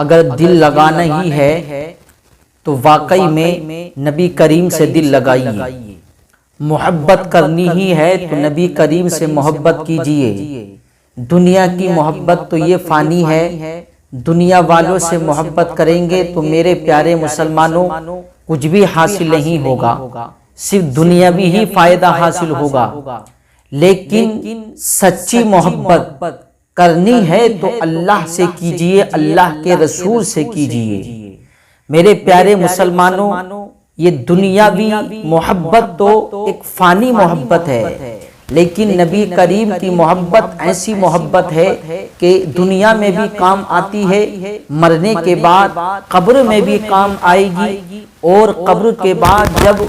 اگر دل لگانا ہی ہے تو واقعی میں نبی کریم سے دل لگائیے، محبت کرنی ہی ہے تو نبی کریم سے محبت کیجئے۔ دنیا کی محبت تو یہ فانی ہے، دنیا والوں سے محبت کریں گے تو میرے پیارے مسلمانوں کچھ بھی حاصل نہیں ہوگا، صرف دنیاوی ہی فائدہ حاصل ہوگا۔ لیکن سچی محبت کرنی ہے تو اللہ سے کیجئے، اللہ کے رسول سے کیجئے۔ میرے پیارے مسلمانوں، یہ دنیاوی محبت تو ایک فانی محبت ہے، لیکن نبی کریم کی محبت ایسی محبت ہے کہ دنیا میں بھی کام آتی ہے، مرنے کے بعد قبر میں بھی کام آئے گی، اور قبر کے بعد جب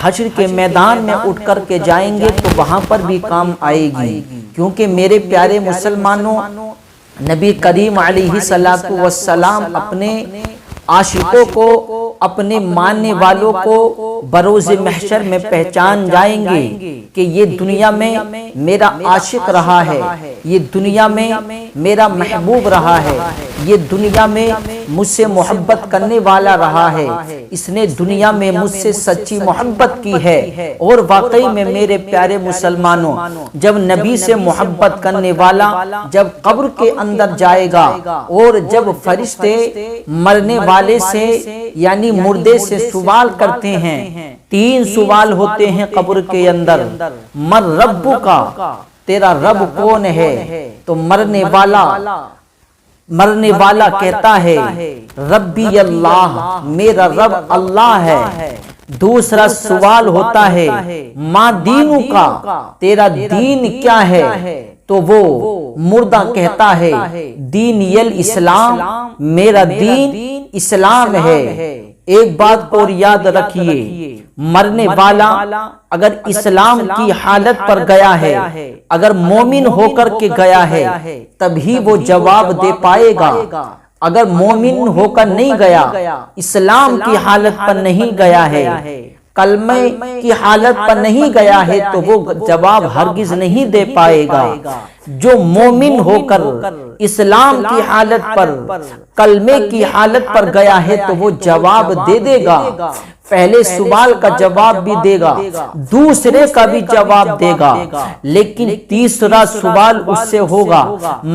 حشر کے میدان میں اٹھ کر کے جائیں گے تو وہاں پر بھی کام آئے گی۔ کیونکہ میرے پیارے مسلمانوں، نبی کریم علیہ السلام اپنے عاشقوں کو، اپنے ماننے والوں کو بروز محشر میں پہچان جائیں گے کہ یہ دنیا میں میرا عاشق رہا ہے، یہ دنیا میں میرا محبوب رہا ہے، یہ دنیا میں مجھ سے محبت کرنے والا رہا ہے، اس نے دنیا میں مجھ سے سچی محبت کی ہے۔ اور واقعی میں میرے پیارے مسلمانوں، جب نبی سے محبت کرنے والا جب قبر کے اندر جائے گا، اور جب فرشتے مرنے والے سے یعنی مردے سے سوال کرتے ہیں، 3 سوال ہوتے ہیں قبر کے اندر، من رب کا، تیرا رب کون ہے؟ تو مرنے والا کہتا ہے ربی اللہ، میرا رب اللہ ہے۔ دوسرا سوال ہوتا ہے ما دینو کا، تیرا دین کیا ہے؟ تو وہ مردہ کہتا ہے دین یل اسلام، میرا دین اسلام ہے۔ ایک بات اور یاد رکھیے، مرنے والا اگر اسلام کی حالت پر گیا ہے، اگر مومن ہو کر کے گیا ہے تبھی وہ جواب دے پائے گا۔ اگر مومن ہو کر نہیں گیا، اسلام کی حالت پر نہیں گیا ہے، کلمہ کی حالت پر نہیں گیا ہے تو وہ جواب ہرگز نہیں دے پائے گا۔ جو مومن ہو کر اسلام کی حالت پر، کلمے کی حالت پر گیا ہے تو وہ جواب دے دے گا، پہلے سوال کا جواب بھی دے گا، دوسرے کا بھی جواب دے گا، لیکن تیسرا سوال اس سے ہوگا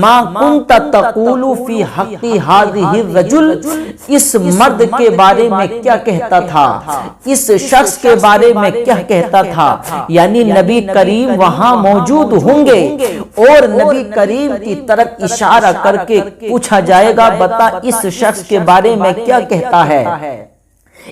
ما کنت تقول فی حق ھذہ الرجل، اس مرد کے بارے میں کیا کہتا تھا، اس شخص کے بارے میں کیا کہتا تھا۔ یعنی نبی کریم وہاں موجود ہوں گے اور نبی کریم کی طرف اشارہ کر کے پوچھا جائے گا بتا اس شخص کے بارے میں کیا کہتا ہے،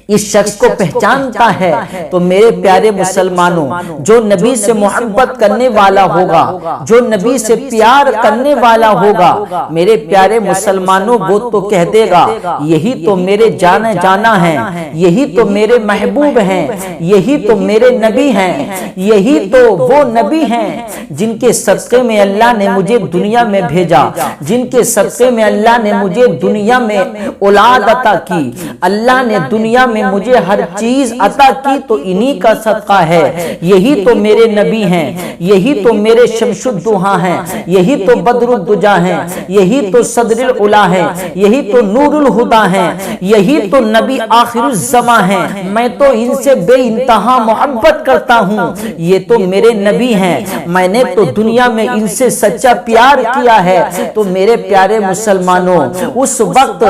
اس شخص کو پہچانتا ہے؟ تو میرے پیارے مسلمانوں، جو نبی سے محبت کرنے والا ہوگا، جو نبی سے پیار کرنے والا ہوگا، میرے پیارے مسلمانوں وہ تو کہہ دے گا یہی تو میرے جانا جانا ہیں، یہی تو میرے محبوب ہیں، یہی تو میرے نبی ہیں، یہی تو وہ نبی ہیں جن کے صدقے میں اللہ نے مجھے دنیا میں بھیجا، جن کے صدقے میں اللہ نے مجھے دنیا میں اولاد عطا کی، اللہ نے دنیا میں مجھے ہر چیز عطا کی، تو انہی کا صدقہ ہے۔ یہی تو میرے نبی ہیں، یہی تو میرے شمس الضحیٰ ہیں، یہی تو بدر الدجا ہیں، یہی تو صدر العلا ہیں، یہی تو نور الہدا ہیں، یہی تو نبی آخر الزماں ہیں۔ میں تو ان سے بے انتہا محبت کرتا ہوں، یہ تو میرے نبی ہیں، میں نے تو دنیا میں ان سے سچا پیار کیا ہے۔ تو میرے پیارے مسلمانوں، اس وقت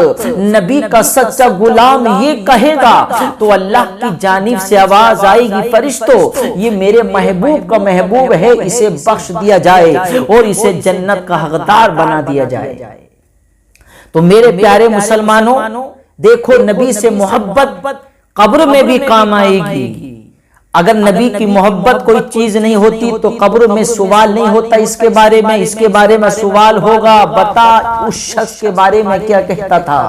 نبی کا سچا غلام یہ کہے گا تو اللہ کی جانب سے آواز آئے گی فرشتوں یہ میرے محبوب کا محبوب ہے، اسے بخش دیا جائے اور اسے جنت کا حقدار بنا دیا جائے۔ تو میرے پیارے مسلمانوں دیکھو، نبی سے محبت قبر میں بھی کام آئے گی۔ اگر نبی کی محبت کوئی چیز نہیں ہوتی تو قبر میں سوال نہیں ہوتا اس کے بارے میں، اس کے بارے میں سوال ہوگا بتا اس شخص کے بارے میں کیا کہتا تھا،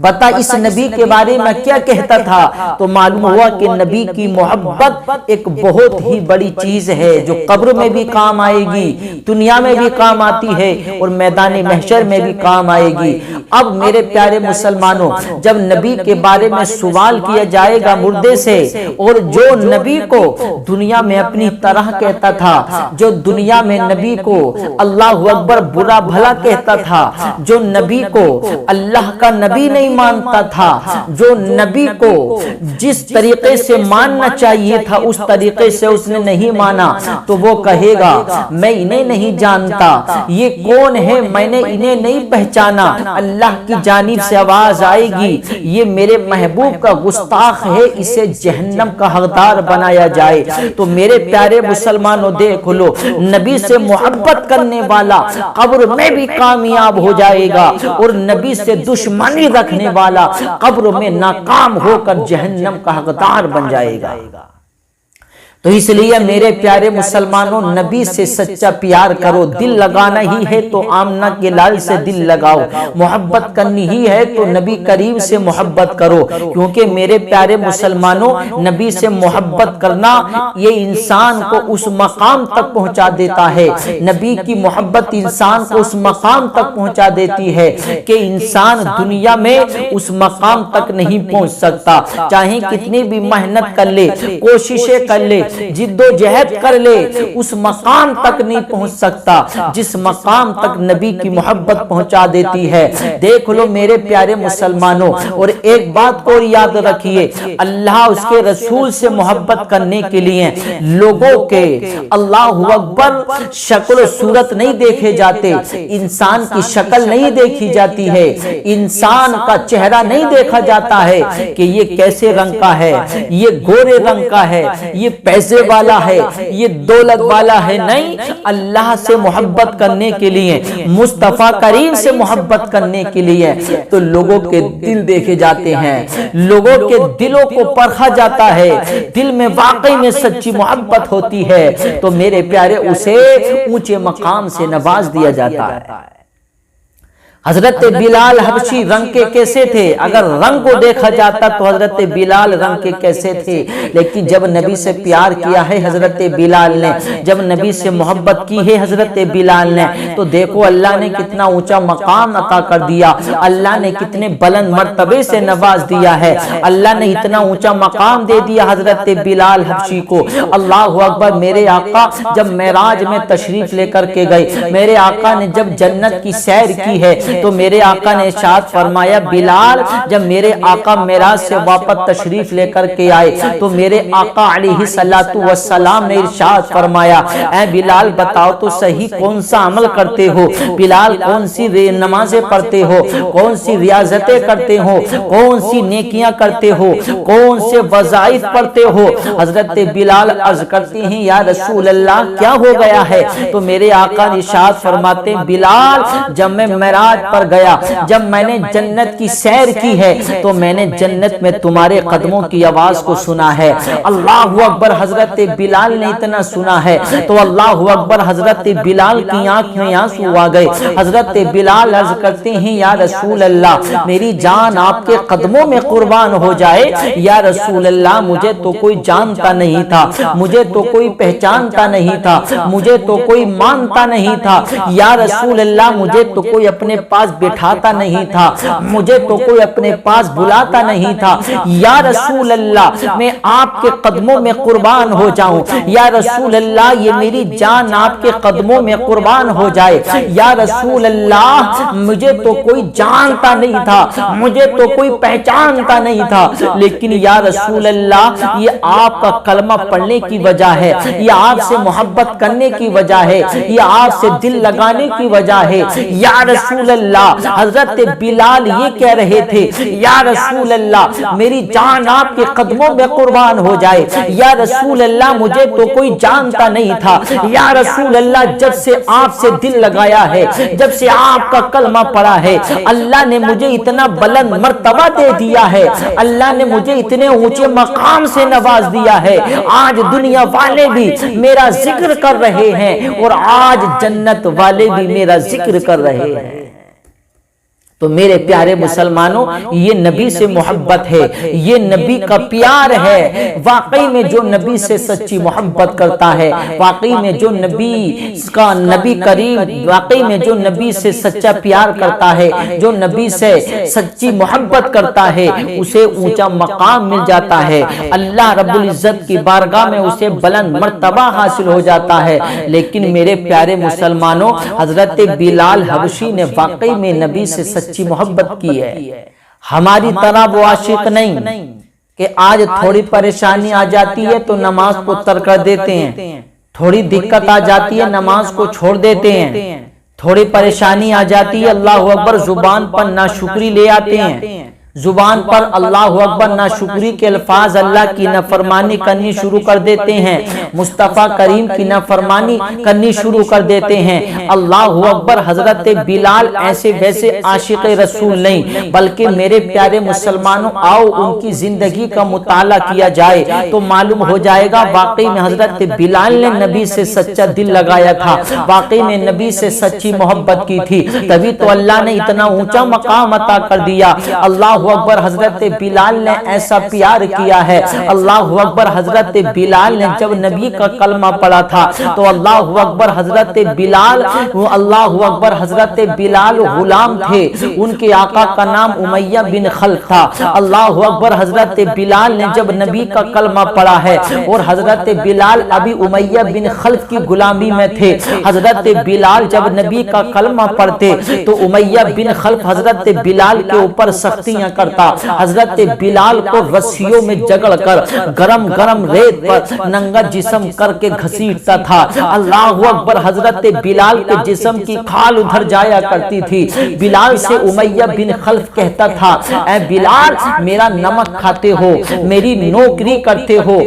بتا اس نبی کے بارے میں کیا کہتا تھا۔ تو معلوم ہوا کہ نبی کی محبت ایک بہت ہی بڑی چیز ہے جو قبر میں بھی کام آئے گی، دنیا میں بھی کام آتی ہے اور میدان محشر میں بھی کام آئے گی۔ اب میرے پیارے مسلمانوں، جب نبی کے بارے میں سوال کیا جائے گا مردے سے، اور جو نبی نبی کو دنیا میں اپنی طرح کہتا تھا، جو دنیا میں نبی کو اللہ اکبر برا بھلا کہتا تھا، جو نبی کو اللہ کا نبی نہیں مانتا تھا، جو نبی کو جس طریقے سے ماننا چاہیے تھا اس طریقے سے اس نے نہیں مانا، تو وہ کہے گا میں انہیں نہیں جانتا، یہ کون ہے میں نے انہیں نہیں پہچانا۔ اللہ کی جانب سے آواز آئے گی یہ میرے محبوب کا گستاخ ہے، اسے جہنم کا حقدار بنایا جائے۔ تو میرے پیارے مسلمانوں دیکھ لو، نبی سے محبت کرنے والا قبر میں بھی کامیاب ہو جائے گا، اور نبی سے دشمنی رکھنے والا قبر میں ناکام ہو کر جہنم کا حقدار بن جائے گا۔ تو اس لیے میرے پیارے مسلمانوں نبی سے سچا پیار کرو، دل لگانا ہی ہے تو آمنہ کے لال سے دل لگاؤ، محبت کرنی ہی ہے تو نبی کریم سے محبت کرو، کیونکہ میرے پیارے مسلمانوں نبی سے محبت کرنا یہ انسان کو اس مقام تک پہنچا دیتا ہے، نبی کی محبت انسان کو اس مقام تک پہنچا دیتی ہے کہ انسان دنیا میں اس مقام تک نہیں پہنچ سکتا، چاہے کتنی بھی محنت کر لے، کوششیں کر لے، جد و جہد کر لے، اس مقام تک نہیں پہنچ سکتا جس مقام تک نبی کی محبت پہنچا دیتی ہے۔ دیکھ لو میرے پیارے مسلمانوں، اور ایک بات کو یاد رکھیے، اللہ اس کے رسول سے محبت کرنے کے لیے لوگوں کے اللہ اکبر شکل و صورت نہیں دیکھے جاتے، انسان کی شکل نہیں دیکھی جاتی ہے، انسان کا چہرہ نہیں دیکھا جاتا ہے کہ یہ کیسے رنگ کا ہے، یہ گورے رنگ کا ہے، یہ پیسے والا ہے، یہ دولت والا ہے، نہیں، اللہ سے محبت کرنے کے لیے، مصطفیٰ کریم سے محبت کرنے کے لیے تو لوگوں کے دل دیکھے جاتے ہیں، لوگوں کے دلوں کو پرکھا جاتا ہے، دل میں واقعی میں سچی محبت ہوتی ہے تو میرے پیارے اسے اونچے مقام سے نواز دیا جاتا ہے۔ حضرت بلال حبشی رنگ کے کیسے تھے؟ اگر رنگ کو دیکھا جاتا تو حضرت بلال رنگ کے کیسے تھے، لیکن جب نبی سے پیار کیا ہے حضرت بلال نے، جب نبی سے محبت کی ہے حضرت بلال نے، تو دیکھو اللہ نے کتنا اونچا مقام عطا کر دیا، اللہ نے کتنے بلند مرتبے سے نواز دیا ہے، اللہ نے اتنا اونچا مقام دے دیا حضرت بلال حبشی کو۔ اللہ اکبر، میرے آقا جب معراج میں تشریف لے کر کے گئے، میرے آقا نے جب جنت کی سیر کی ہے تو میرے آقا نے ارشاد فرمایا بلال، جب میرے آقا معراج سے واپس تشریف لے کر کے آئے تو میرے آقا علیہ السلام نے ارشاد فرمایا اے بلال بتاؤ تو صحیح کون سا عمل کرتے ہو، بلال کون سی نمازیں پڑھتے ہو، کون سی ریاضتیں کرتے ہو، کون سی نیکیاں کرتے ہو، کون سے وظائف پڑھتے ہو؟ حضرت بلال عرض کرتے ہیں یا رسول اللہ کیا ہو گیا ہے؟ تو میرے آقا ارشاد فرماتے ہیں بلال جب میں معراج پر گیا، جب میں نے جنت کی سیر کی ہے تو میں نے جنت میں تمہارے قدموں کی آواز کو سنا ہے۔ اللہ اکبر، حضرت بلال نے اتنا سنا ہے تو اللہ اکبر حضرت بلال کی آنکھ میں آنسو آ گئے۔ حضرت بلال عرض کرتے ہیں یا رسول اللہ میری جان آپ کے قدموں میں قربان ہو جائے، یا رسول اللہ مجھے تو کوئی جانتا نہیں تھا، مجھے تو کوئی پہچانتا نہیں تھا، مجھے تو کوئی مانتا نہیں تھا، یا رسول اللہ مجھے تو کوئی اپنے پاس بٹھاتا نہیں تھا، مجھے تو کوئی اپنے پاس بلاتا نہیں تھا، یا رسول اللہ میں آپ کے قدموں میں قربان ہو جاؤں، یا رسول اللہ یہ میری جان آپ کے قدموں میں قربان ہو جائے، یا رسول اللہ مجھے تو کوئی جانتا نہیں تھا، مجھے تو کوئی پہچانتا نہیں تھا، لیکن یا رسول اللہ یہ آپ کا کلمہ پڑھنے کی وجہ ہے، یہ آپ سے محبت کرنے کی وجہ ہے، یہ آپ سے دل لگانے کی وجہ ہے، یا رسول اللہ۔ حضرت بلال یہ کہہ رہے تھے یا رسول اللہ میری جان آپ کے قدموں میں قربان ہو جائے، یا رسول اللہ مجھے تو کوئی جانتا نہیں تھا، یا رسول اللہ جب سے آپ سے دل لگایا ہے، جب سے آپ کا کلمہ پڑھا ہے، اللہ نے مجھے اتنا بلند مرتبہ دے دیا ہے، اللہ نے مجھے اتنے اونچے مقام سے نواز دیا ہے، آج دنیا والے بھی میرا ذکر کر رہے ہیں اور آج جنت والے بھی میرا ذکر کر رہے ہیں۔ تو میرے پیارے مسلمانوں یہ نبی سے محبت ہے، یہ نبی کا پیار ہے۔ واقعی میں جو نبی سے سچی محبت کرتا ہے، واقعی میں جو نبی کریم واقعی میں جو نبی سے سچا پیار کرتا ہے، جو نبی سے سچی محبت کرتا ہے، اسے اونچا مقام مل جاتا ہے، اللہ رب العزت کی بارگاہ میں اسے بلند مرتبہ حاصل ہو جاتا ہے۔ لیکن میرے پیارے مسلمانوں، حضرت بلال حبشی نے واقعی میں نبی سے سچی محبت کی ہے۔ ہماری طرح وہ عاشق نہیں کہ آج تھوڑی پریشانی آ جاتی ہے تو نماز کو ترک کر دیتے ہیں، تھوڑی دقت آ جاتی ہے نماز کو چھوڑ دیتے ہیں، تھوڑی پریشانی آ جاتی ہے اللہ اکبر زبان پر ناشکری لے آتے ہیں، زبان پر اللہ اکبر ناشکری کے الفاظ اللہ کی نافرمانی کرنی شروع کر دیتے ہیں، مصطفیٰ کریم کی نافرمانی کرنی شروع کر دیتے ہیں۔ اللہ اکبر، حضرت بلال ایسے ویسے عاشق رسول نہیں، بلکہ میرے پیارے مسلمانوں آؤ ان کی زندگی کا مطالعہ کیا جائے تو معلوم ہو جائے گا واقعی میں حضرت بلال نے نبی سے سچا دل لگایا تھا، واقعی میں نبی سے سچی محبت کی تھی، تبھی تو اللہ نے اتنا اونچا مقام عطا کر دیا۔ اللہ اکبر، حضرت بلال نے ایسا پیار کیا ہے۔ اللہ اکبر، حضرت بلال نے جب نبی کا کلمہ پڑھا تھا تو اللہ اکبر حضرت بلال غلام تھے، ان کے آقا کا نام امیہ بن خلف تھا۔ اللہ اکبر، حضرت بلال نے جب نبی کا کلمہ پڑھا ہے اور حضرت بلال ابھی امیہ بن خلف کی غلامی میں تھے، حضرت بلال جب نبی کا کلمہ پڑھتے تو امیہ بن خلف حضرت بلال کے اوپر سختیاں کرتا، حضرت بلال کو رسیوں میں جگڑ کر گرم گرم ریت پر ننگا جسم کر کے گھسیٹتا تھا۔ اللہ اکبر، حضرت بلال کے جسم کی کھال ادھر جایا کرتی تھی۔ بلال سے امیہ بن خلف کہتا تھا، اے بلال میرا نمک کھاتے ہو، میری نوکری کرتے ہو،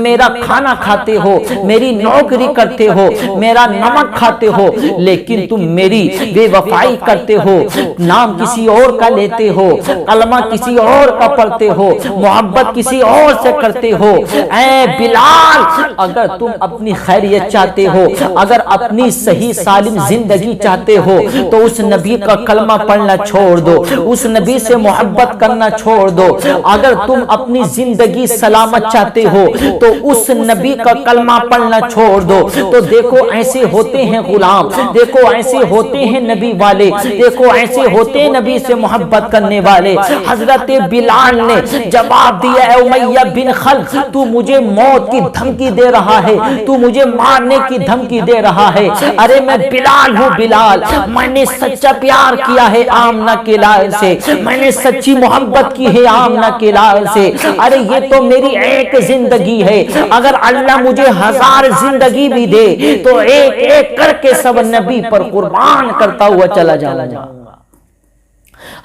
میرا کھانا کھاتے ہو، میری نوکری کرتے ہو، میرا نمک کھاتے ہو، لیکن تم میری بے وفائی کرتے ہو، نام کسی اور کا لیتے ہو، کلمہ کسی اور کا پڑھتے ہو، محبت کسی اور سے کرتے ہو۔ اے بلال، اگر تم اپنی خیریت چاہتے ہو، اگر اپنی صحیح سالم زندگی چاہتے ہو تو اس نبی کا کلمہ پڑھنا چھوڑ دو، اس نبی سے محبت کرنا چھوڑ دو۔ اگر تم اپنی زندگی سلامت چاہتے ہو تو اس نبی کا کلمہ پڑھنا چھوڑ دو۔ تو دیکھو ایسے ہوتے ہیں غلام، دیکھو ایسے ہوتے ہیں نبی والے، دیکھو ایسے ہوتے ہیں نبی سے محبت کرنے والے۔ حضرت بلال نے جواب دیا، اے امیہ بن خلف، تو مجھے موت کی دھمکی دے رہا ہے، تو مجھے مارنے کی دھمکی دے رہا ہے۔ ارے میں بلال ہوں بلال، میں نے سچا پیار کیا ہے آمنہ کے لال سے، میں نے سچی محبت کی ہے آمنہ کے لال سے۔ ارے یہ تو میری ایک زندگی ہے، اگر اللہ مجھے 1000 زندگی بھی دے تو ایک ایک کر کے سب نبی پر قربان کرتا ہوا چلا جاؤں گا۔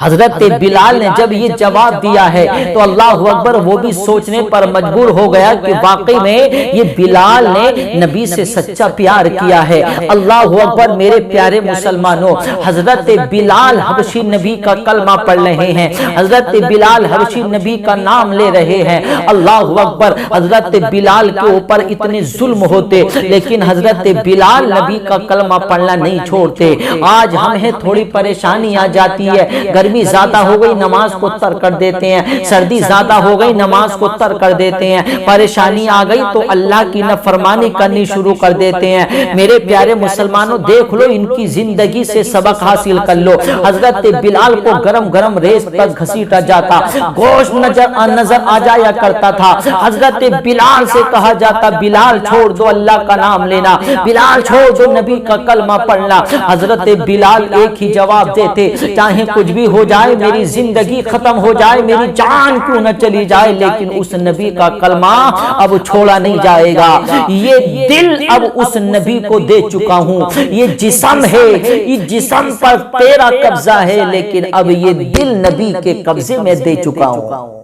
حضرت بلال نے جب یہ جواب دیا ہے تو اللہ اکبر وہ بھی سوچنے پر مجبور ہو گیا کہ واقعی میں یہ بلال نے نبی سے سچا پیار کیا ہے۔ اللہ اکبر، میرے پیارے مسلمانوں، حضرت بلال حبشی نبی کا کلمہ پڑھ رہے ہیں، حضرت بلال حبشی نبی کا نام لے رہے ہیں۔ اللہ اکبر، حضرت بلال کے اوپر اتنے ظلم ہوتے لیکن حضرت بلال نبی کا کلمہ پڑھنا نہیں چھوڑتے۔ آج ہمیں تھوڑی پریشانی آ جاتی ہے، گرمی زیادہ ہو گئی نماز کو ترک کر دیتے ہیں، سردی زیادہ ہو گئی نماز کو ترک کر دیتے ہیں، پریشانی آ گئی تو اللہ کی نافرمانی کرنی شروع کر دیتے ہیں۔ میرے پیارے مسلمانوں، دیکھ لو ان کی زندگی سے سبق حاصل کر لو۔ حضرت بلال کو گرم گرم ریت پر گھسیٹا جاتا، گوشت نظر آ جایا کرتا تھا، حضرت بلال سے کہا جاتا بلال چھوڑ دو اللہ کا نام لینا، بلال چھوڑ دو نبی کا کلمہ پڑھنا۔ حضرت بلال ایک ہی جواب دیتے، چاہے کچھ بھی ہو جائے، میری زندگی ختم ہو جائے، میری جان کیوں نہ چلی جائے، لیکن اس نبی کا کلمہ اب چھوڑا نہیں جائے گا۔ یہ دل اب اس نبی کو دے چکا ہوں، یہ جسم ہے، یہ جسم پر تیرا قبضہ ہے، لیکن اب یہ دل نبی کے قبضے میں دے چکا ہوں۔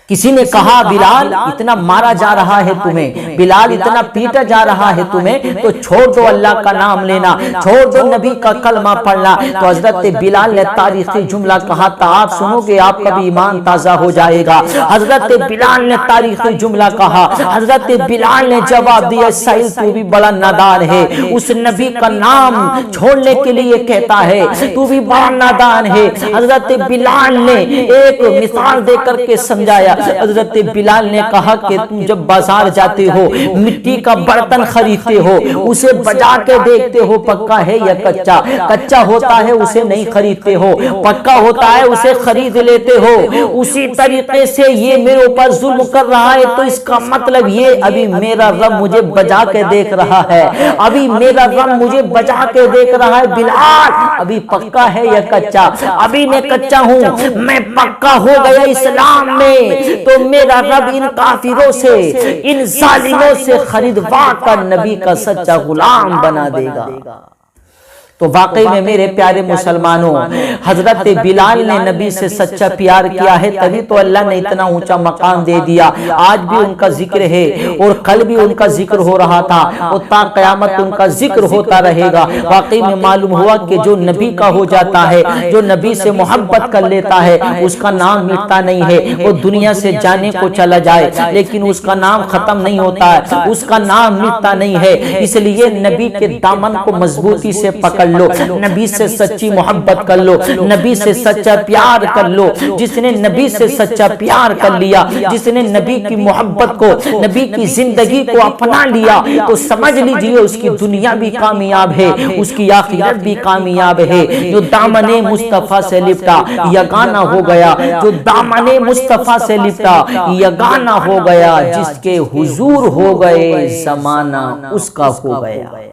کسی نے کہا بلال اتنا مارا جا رہا ہے تمہیں، بلال اتنا پیٹا جا رہا ہے تمہیں، تو چھوڑ دو اللہ کا نام لینا، چھوڑ دو نبی کا کلمہ پڑھنا۔ تو حضرت بلال نے تاریخی جملہ کہا تھا، آپ سنو گے آپ کا بھی ایمان تازہ ہو جائے گا۔ حضرت بلال نے تاریخی جملہ کہا، حضرت بلال نے جواب دیا، سائل تو بھی بڑا نادان ہے، اس نبی کا نام چھوڑنے کے لیے کہتا ہے، تو بھی بڑا نادان ہے۔ حضرت بلال نے ایک مثال دے کر کے سمجھایا۔ حضرت بلال نے کہا کہ تم جب بازار جاتے ہو، مٹی کا برتن خریدتے ہو، اسے بجا کے دیکھتے ہو پکا ہے یا کچا، کچا ہوتا ہے اسے نہیں خریدتے ہو، پکا ہوتا ہے اسے خرید لیتے ہو۔ اسی طریقے سے یہ میرے اوپر ظلم کر رہا ہے، تو اس کا مطلب یہ ابھی میرا رب مجھے بجا کے دیکھ رہا ہے، ابھی میرا رب مجھے بجا کے دیکھ رہا ہے، بلال ابھی پکا ہے یا کچا، ابھی میں کچا ہوں، میں پکا ہو گیا اسلام میں، تو میرا رب ان کافروں سے، ان ظالموں سے خریدوا کر نبی کا سچا غلام بنا دے گا۔ تو واقعی میں میرے پیارے مسلمانوں، حضرت بلال نے نبی سے سچا پیار کیا ہے، تبھی تو اللہ نے اتنا اونچا مقام دے دیا۔ آج بھی ان کا ذکر ہے اور کل بھی ان کا ذکر ہو رہا تھا اور تا قیامت ان کا ذکر ہوتا رہے گا۔ واقعی میں معلوم ہوا کہ جو نبی کا ہو جاتا ہے، جو نبی سے محبت کر لیتا ہے، اس کا نام مٹتا نہیں ہے، وہ دنیا سے جانے کو چلا جائے لیکن اس کا نام ختم نہیں ہوتا ہے، اس کا نام مٹتا نہیں ہے۔ اس لیے نبی کے دامن کو مضبوطی سے پکڑ لو، نبی سے سچی محبت کر لو، نبی سے سچا پیار کر لو۔ جس نے نبی سے سچا پیار کر لیا، جس نے نبی کی محبت کو، نبی کی زندگی کو اپنا لیا، تو سمجھ لیجئے اس کی دنیا بھی کامیاب ہے، اس کی آخرت بھی کامیاب ہے۔ جو دامن مصطفیٰ سے لپٹا یگانہ ہو گیا، جو دامن مصطفیٰ سے لپٹا یگانہ ہو گیا، جس کے حضور ہو گئے زمانہ اس کا ہو گیا۔